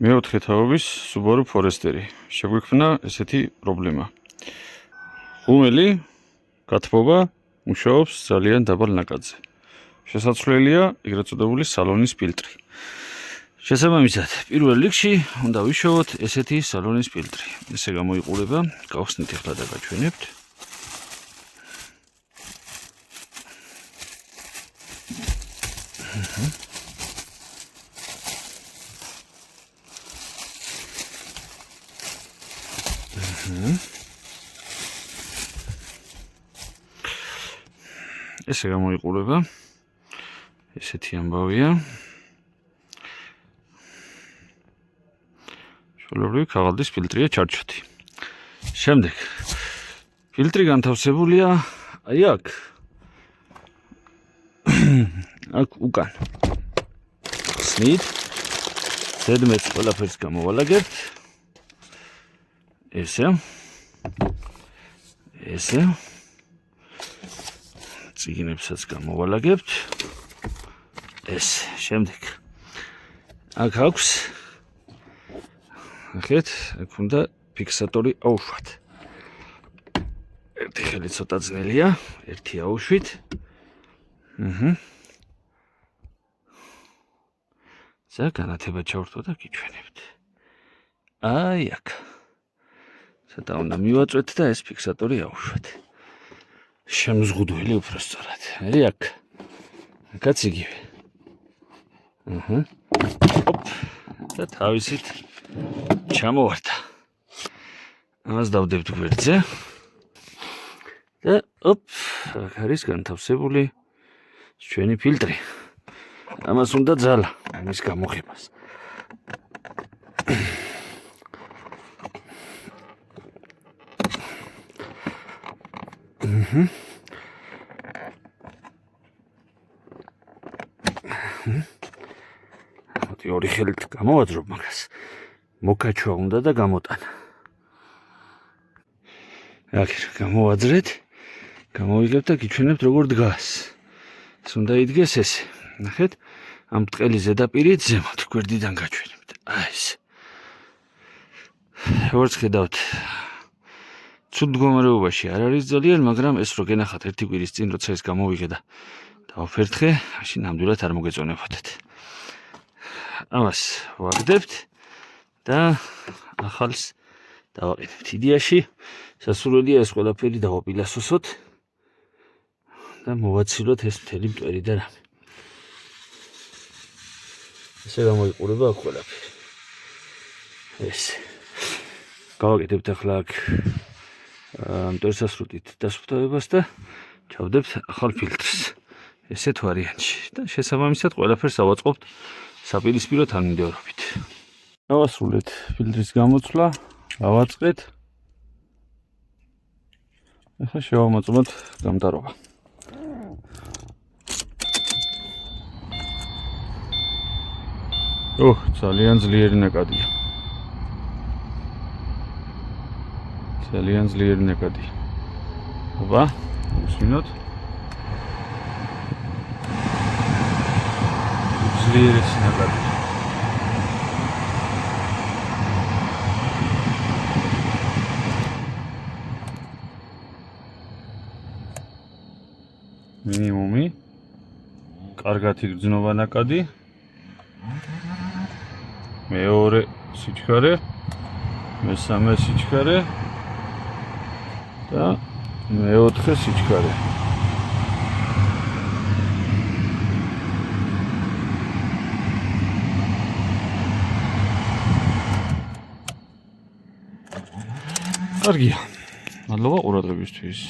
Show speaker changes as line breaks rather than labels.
მეოთხე თაობის Subaru Forester-ი. შეგვიქმნა ესეთი პრობლემა. ღუმელი გათბობა მუშაობს ძალიან დაბალ ნაკადზე. შესაძლებელია ეგრეთ წოდებული სალონის ფილტრი. შესაბამისად, პირველ რიგში უნდა ვიშოვოთ ესეთი სალონის ფილტრი. ესე გამოიყურება, გავხსნით ახლა და გაჩვენებთ. ესე გამოიყურება. ესეთი ამბავია. შუალობრივი ქაღალდის ფილტრია ჩარჩოთი. შემდეგ ფილტრი განთავსებულია აი აქ. აქ უკან. ხსნით. ზედმეტს ყველაფერს გამოვალაგებთ. ესე. წიგნებსაც გამოვალაგებთ. ეს შემდეგ. აქ აქვს. ახეთ, აქ უნდა ფიქსატორი აუშვათ. ერთი ხელი ცოტა ძნელია, ერთი აუშვით. ზა განათება ჩავრთო და გიჩვენებთ. აი აქ. ცოტა უნდა მივაწვეთ და ეს ფიქსატორი აუშვათ. შემზღუდველი უფრო სწორად. აი აქ. აქაც იგივე. და თავისით ჩამოვარდა. ამას დავდებთ გვერდზე. და აქ არის განთავსებული ჩვენი ფილტრი. ამას უნდა ძალა ამის გამოხებას. ორი ხელით გამოვაძრობ მაგას. მოკაჩვა უნდა და გამოტანა. აქ გამოვაძრეთ, გამოვიგებთ და გიჩვენებთ როგორ დგას. ეს უნდა იდგეს ესე. ნახეთ, ამ ბრტყელი ზედაპირით ზემოთ გვერდიდან გაჩვენებთ. აი ეს. როგორც ხედავთ, ცუდ მდგომარეობაში არ არის ძალიან, მაგრამ ეს რო გენახათ ერთი კვირის წინ, როცა ეს გამოვიღე და დავფერთხე, მაშინ ნამდვილად არ მოგეწონებოდეთ. ამას ვაგდებთ და ახალს დავაყენებთ. იდეაში სასურველია ეს ყველაფერი დავაპილასოსოთ და მოვაცილოთ ეს მთელი მტვერი და რამე. ესე გამოიყურება აქ ყველაფერი. ეს. გავაკეთებთ ახლა აქ მტვერსასრუტით დასუფთავებას და ჩავდებთ ახალ ფილტრს. ესეთ ვარიანტში და შესაბამისად ყველაფერს ავაწყობთ საპირისპირო თანმიმდევრობით. დავასრულეთ ფილტრის გამოცვლა, დავაწყეთ. ახლა შევამოწმოთ გამტარობა. ძალიან ძლიერი ნაკადია. ძალიან ძლიერი ნაკადია. აბა, უსმინოთ. ძლიერი ნაკადია. მინიმუმი. კარგად იგრძნობა ნაკადი. მეორე სიჩქარე, მესამე სიჩქარე და მეოთხე სიჩქარე. კარგია. მადლობა ყურადღებისთვის.